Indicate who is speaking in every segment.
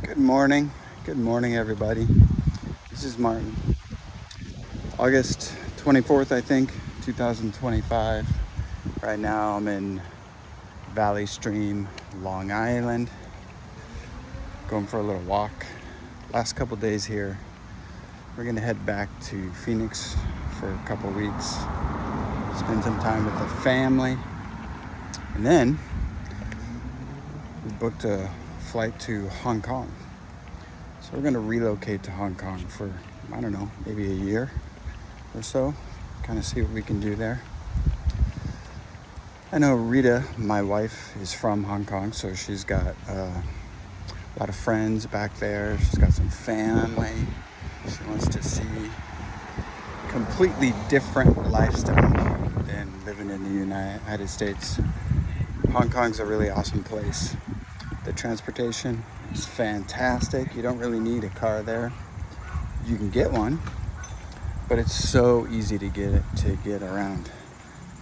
Speaker 1: Good morning. Good morning, everybody. This is Martin. August 24th, I think, 2025. Right now I'm in Valley Stream, Long Island. Going for a little walk. Last couple days here. We're gonna head back to Phoenix for a couple weeks. Spend some time with the family. And then we booked a flight to Hong Kong. So we're gonna relocate to Hong Kong for, I don't know, maybe a year or so. Kind of see what we can do there. I know Rita, my wife, is from Hong Kong, so she's got a lot of friends back there. She's got some family. She wants to see completely different lifestyle than living in the United States. Hong Kong's a really awesome place. The transportation is fantastic. You don't really need a car there. You can get one, but it's so easy to get around.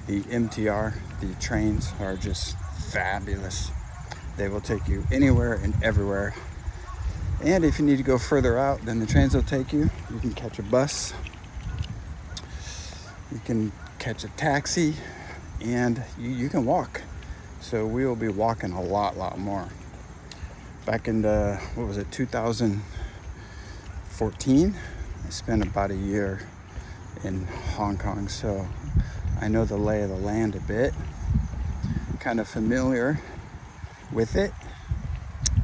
Speaker 1: The MTR, the trains are just fabulous. They will take you anywhere and everywhere. And if you need to go further out than the trains will take you, you can catch a bus, you can catch a taxi, and you can walk. So we will be walking a lot more. Back in 2014, I spent about a year in Hong Kong, so I know the lay of the land a bit, kind of familiar with it.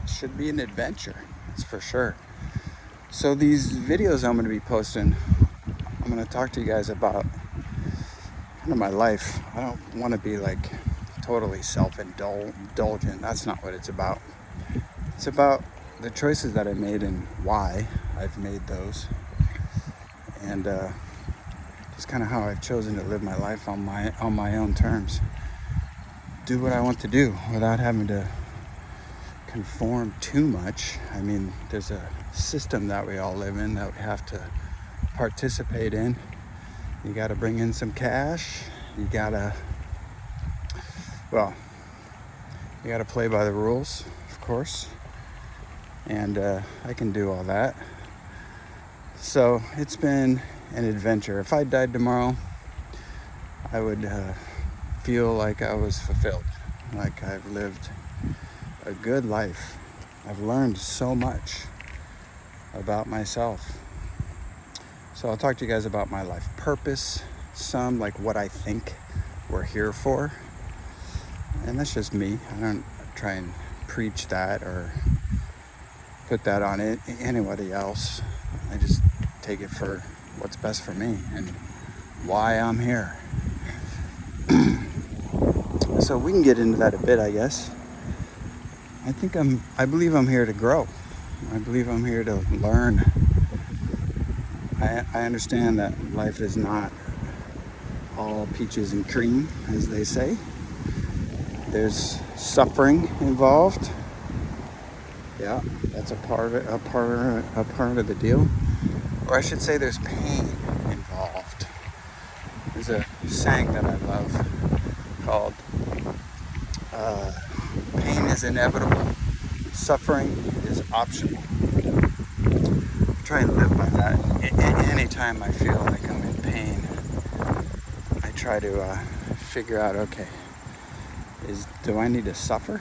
Speaker 1: Should be an adventure, that's for sure. So these videos I'm going to be posting, I'm going to talk to you guys about kind of my life. I don't want to be like totally self-indulgent. That's not what it's about. It's about the choices that I made and why I've made those, and just kind of how I've chosen to live my life on my own terms. Do what I want to do without having to conform too much. I mean, there's a system that we all live in that we have to participate in. You got to bring in some cash. You got to play by the rules, of course. And I can do all that. So it's been an adventure. If I died tomorrow, I would feel like I was fulfilled, like I've lived a good life. I've learned so much about myself. So I'll talk to you guys about my life purpose, some like what I think we're here for. And that's just me. I don't try and preach that or put that on anybody else. I just take it for what's best for me and why I'm here. So we can get into that a bit, I guess. I believe I'm here to grow. I believe I'm here to learn. I understand that life is not all peaches and cream, as they say. There's suffering involved. Yeah, that's a part of the deal. Or I should say there's pain involved. There's a saying that I love called pain is inevitable, suffering is optional. I try and live by that. Anytime I feel like I'm in pain, I try to figure out, okay, do I need to suffer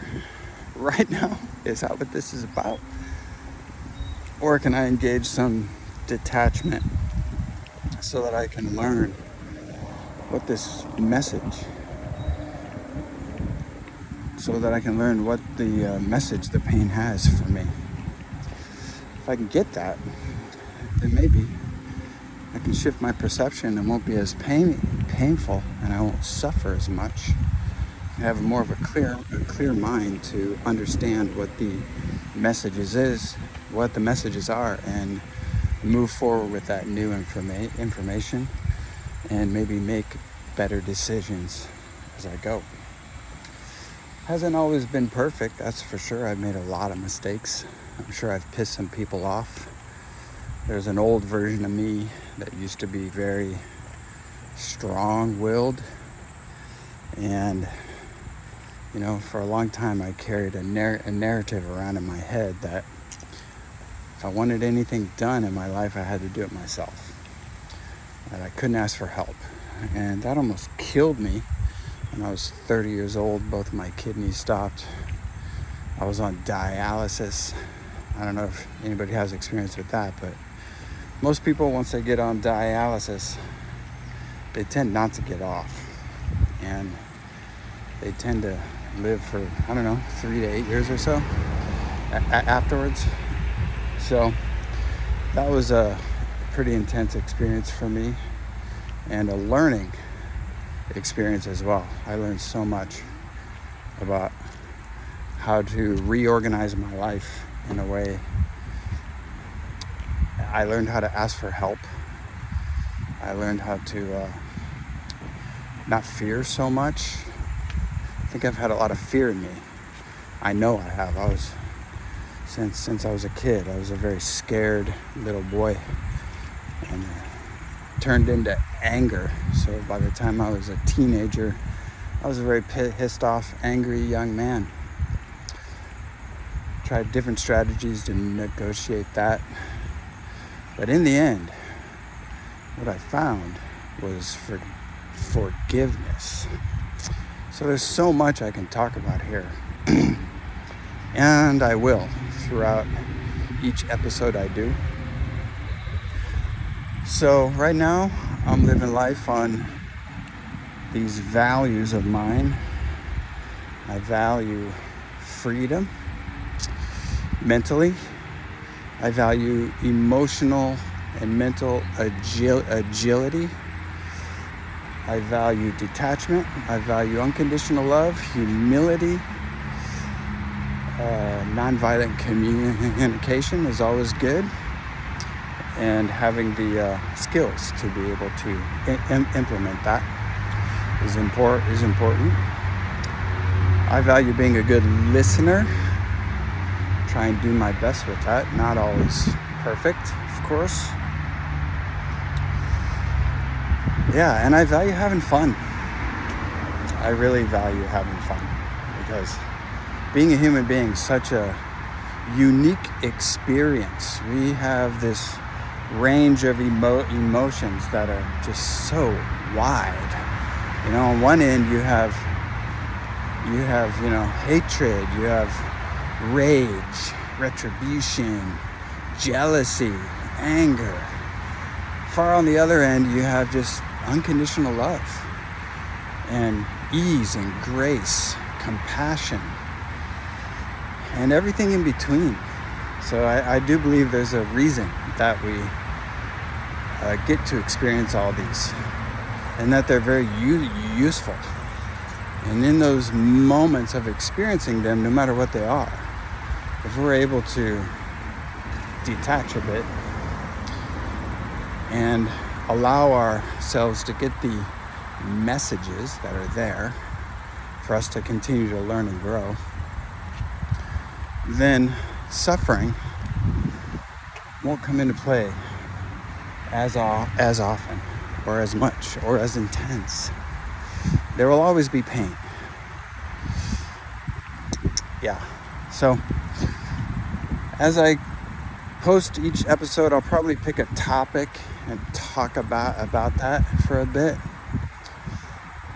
Speaker 1: right now? Is that what this is about? Or can I engage some detachment so that I can learn what this message, message the pain has for me. If I can get that, then maybe I can shift my perception and won't be as painful, and I won't suffer as much. I have more of a clear mind to understand what the messages are, and move forward with that new information and maybe make better decisions as I go. Hasn't always been perfect, that's for sure. I've made a lot of mistakes. I'm sure I've pissed some people off. There's an old version of me that used to be very strong-willed, and for a long time I carried a narrative around in my head that if I wanted anything done in my life, I had to do it myself. That I couldn't ask for help. And that almost killed me when I was 30 years old. Both of my kidneys stopped. I was on dialysis. I don't know if anybody has experience with that, but most people, once they get on dialysis, they tend not to get off. And they tend to live for, 3 to 8 years or so afterwards. So that was a pretty intense experience for me, and a learning experience as well. I learned so much about how to reorganize my life in a way. I learned how to ask for help. I learned how to not fear so much. I think I've had a lot of fear in me. I know I have. Since I was a kid, I was a very scared little boy, and turned into anger. So by the time I was a teenager, I was a very pissed off, angry young man. Tried different strategies to negotiate that. But in the end, what I found was forgiveness. So there's so much I can talk about here. And I will throughout each episode I do. So right now, I'm living life on these values of mine. I value freedom mentally. I value emotional and mental agility. I value detachment. I value unconditional love, humility. Nonviolent communication is always good. And having the skills to be able to implement that is important. I value being a good listener. Try and do my best with that. Not always perfect, of course. Yeah, and I value having fun. I really value having fun, because being a human being is such a unique experience. We have this range of emotions that are just so wide. On one end you have hatred, you have rage, retribution, jealousy, anger. Far on the other end, you have just unconditional love and ease and grace, compassion, and everything in between. So I do believe there's a reason that we get to experience all these, and that they're very useful. And in those moments of experiencing them, no matter what they are, if we're able to detach a bit and allow ourselves to get the messages that are there for us to continue to learn and grow, then suffering won't come into play as often, or as much, or as intense. There will always be pain. Yeah. So as I post each episode, I'll probably pick a topic and talk about that for a bit.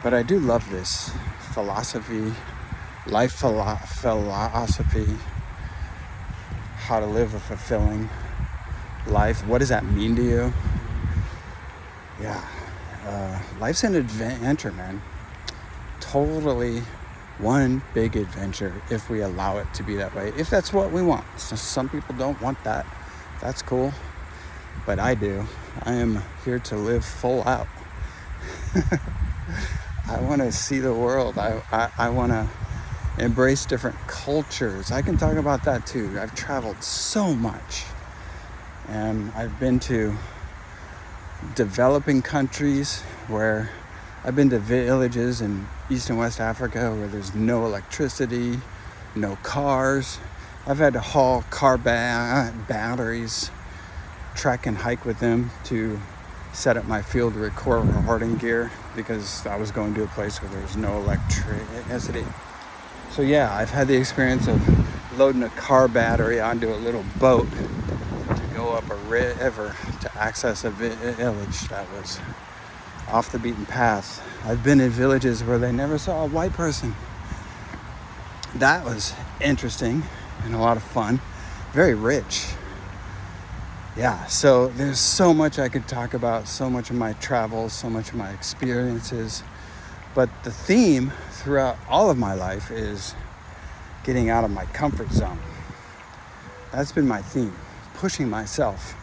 Speaker 1: But I do love this philosophy, life philosophy, how to live a fulfilling life. What does that mean to you? Yeah. Life's an adventure, man. Totally one big adventure if we allow it to be that way. If that's what we want. So some people don't want that. That's cool. But I do. I am here to live full out. I want to see the world. I want to embrace different cultures. I can talk about that too. I've traveled so much. And I've been to developing countries where I've been to villages in East and West Africa where there's no electricity, no cars. I've had to haul car batteries, trek and hike with them to set up my field recording gear because I was going to a place where there was no electricity. So yeah, I've had the experience of loading a car battery onto a little boat go up a river to access a village that was off the beaten path. I've been in villages where they never saw a white person. That was interesting and a lot of fun. Very rich. Yeah, so there's so much I could talk about, so much of my travels, so much of my experiences. But the theme throughout all of my life is getting out of my comfort zone. That's been my theme, pushing myself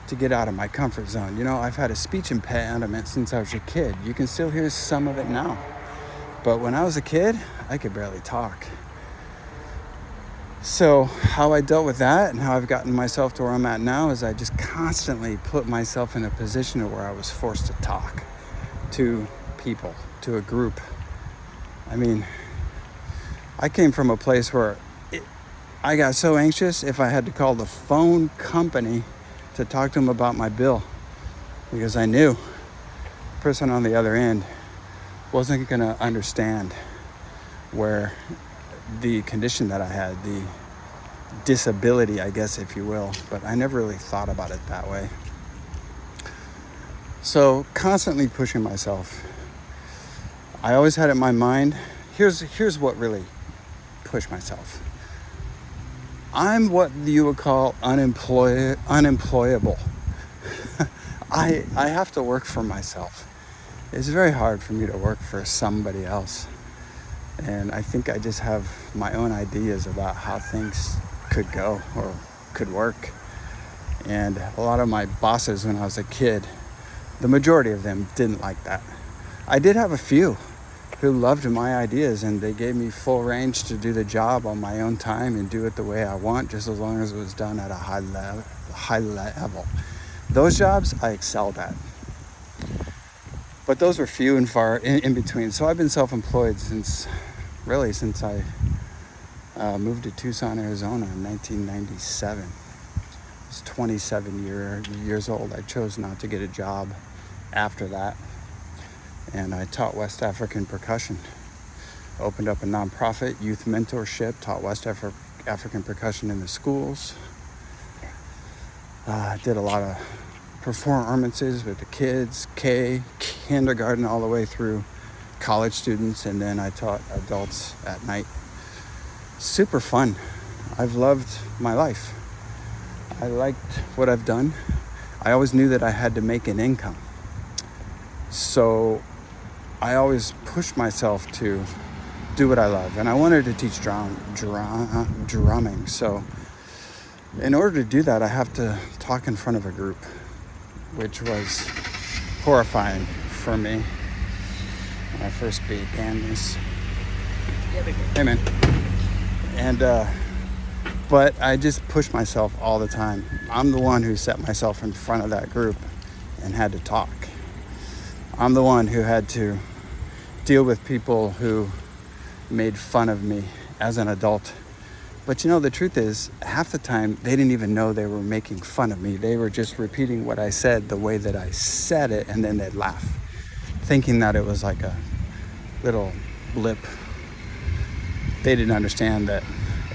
Speaker 1: to get out of my comfort zone. You know, I've had a speech impediment since I was a kid. You can still hear some of it now. But when I was a kid, I could barely talk. So how I dealt with that and how I've gotten myself to where I'm at now is I just constantly put myself in a position where I was forced to talk to people, to a group. I mean, I came from a place where I got so anxious if I had to call the phone company to talk to them about my bill, because I knew the person on the other end wasn't going to understand where the condition that I had, the disability, I guess, if you will, but I never really thought about it that way. So constantly pushing myself. I always had it in my mind, here's what really pushed myself. I'm what you would call unemployable. I have to work for myself. It's very hard for me to work for somebody else. And I think I just have my own ideas about how things could go or could work. And a lot of my bosses when I was a kid, the majority of them didn't like that. I did have a few who loved my ideas, and they gave me full range to do the job on my own time and do it the way I want, just as long as it was done at a high level. Those jobs I excelled at. But those were few and far in between. So I've been self-employed since I moved to Tucson, Arizona in 1997. I was 27 years old. I chose not to get a job after that. And I taught West African percussion. Opened up a nonprofit, youth mentorship, taught West African percussion in the schools. Did a lot of performances with the kids, kindergarten all the way through college students, and then I taught adults at night. Super fun. I've loved my life. I liked what I've done. I always knew that I had to make an income. So I always pushed myself to do what I love. And I wanted to teach drumming. So in order to do that, I have to talk in front of a group, which was horrifying for me when I first began this. Hey, man. And, but I just pushed myself all the time. I'm the one who set myself in front of that group and had to talk. I'm the one who had to deal with people who made fun of me as an adult. But you know, the truth is, half the time, they didn't even know they were making fun of me. They were just repeating what I said the way that I said it, and then they'd laugh, thinking that it was like a little blip. They didn't understand that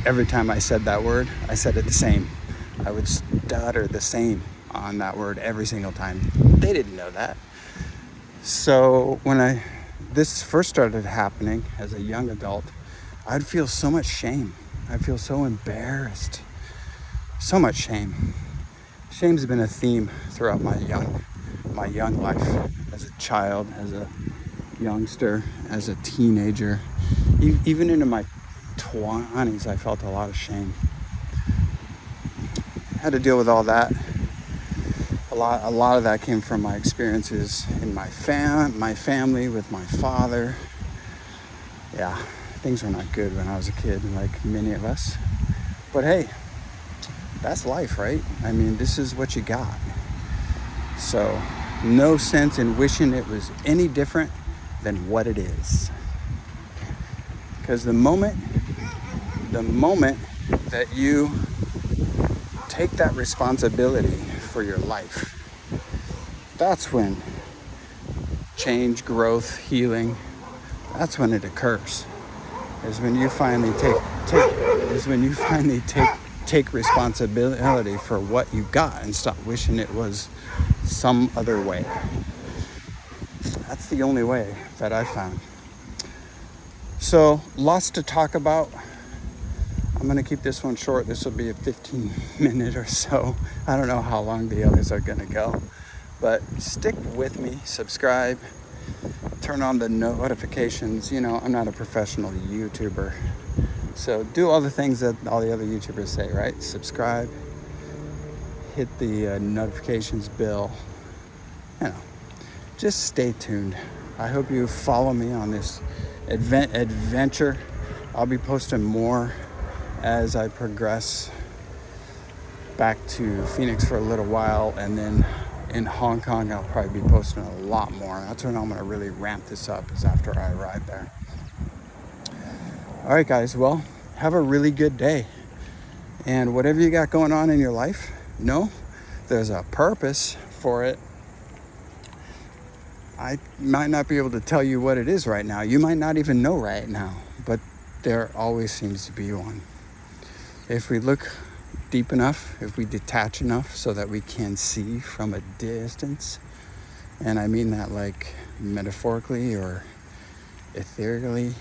Speaker 1: every time I said that word, I said it the same. I would stutter the same on that word every single time. They didn't know that. So when this first started happening as a young adult, I'd feel so much shame. I'd feel so embarrassed. So much shame. Shame's been a theme throughout my young life, as a child, as a youngster, as a teenager. Even into my 20s, I felt a lot of shame. I had to deal with all that. A lot of that came from my experiences in my family, with my father. Yeah, things were not good when I was a kid, like many of us. But hey, that's life, right? I mean, this is what you got. So, no sense in wishing it was any different than what it is. Because the moment that you take that responsibility for your life, that's when change, growth, healing, that's when it occurs. Is when you finally take take responsibility for what you got and stop wishing it was some other way. That's the only way that I found. So, lots to talk about. I'm going to keep this one short. This will be a 15-minute or so. I don't know how long the others are going to go. But stick with me, subscribe, turn on the notifications. You know, I'm not a professional YouTuber. So do all the things that all the other YouTubers say, right? Subscribe, hit the notifications bell. You know, just stay tuned. I hope you follow me on this adventure. I'll be posting more as I progress back to Phoenix for a little while, and then in Hong Kong I'll probably be posting a lot more. That's when I'm going to really ramp this up, is after I arrive there. All right, guys, well, have a really good day, and whatever you got going on in your life, know there's a purpose for it. I might not be able to tell you what it is right now. You might not even know right now, but there always seems to be one. If we look deep enough, if we detach enough so that we can see from a distance, and I mean that like metaphorically or ethereally,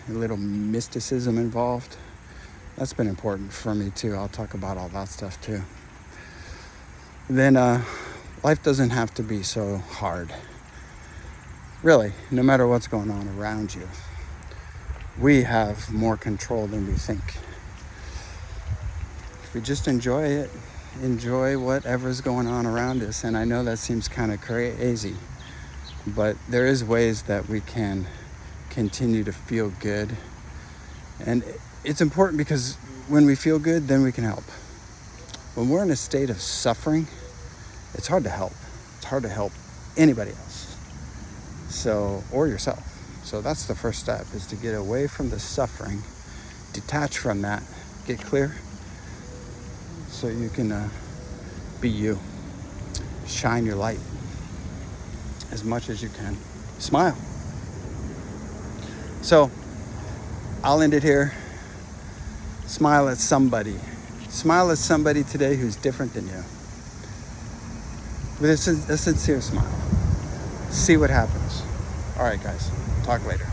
Speaker 1: a little mysticism involved, that's been important for me too. I'll talk about all that stuff too. Then life doesn't have to be so hard. Really, no matter what's going on around you, we have more control than we think. If we just enjoy it, enjoy whatever's going on around us. And I know that seems kind of crazy, but there is ways that we can continue to feel good. And it's important because when we feel good, then we can help. When we're in a state of suffering, it's hard to help. It's hard to help anybody else. So, or yourself. So that's the first step, is to get away from the suffering, detach from that, get clear, so you can be you. Shine your light as much as you can. Smile. So I'll end it here. Smile at somebody. Smile at somebody today who's different than you. With a sincere smile. See what happens. All right, guys. Talk later.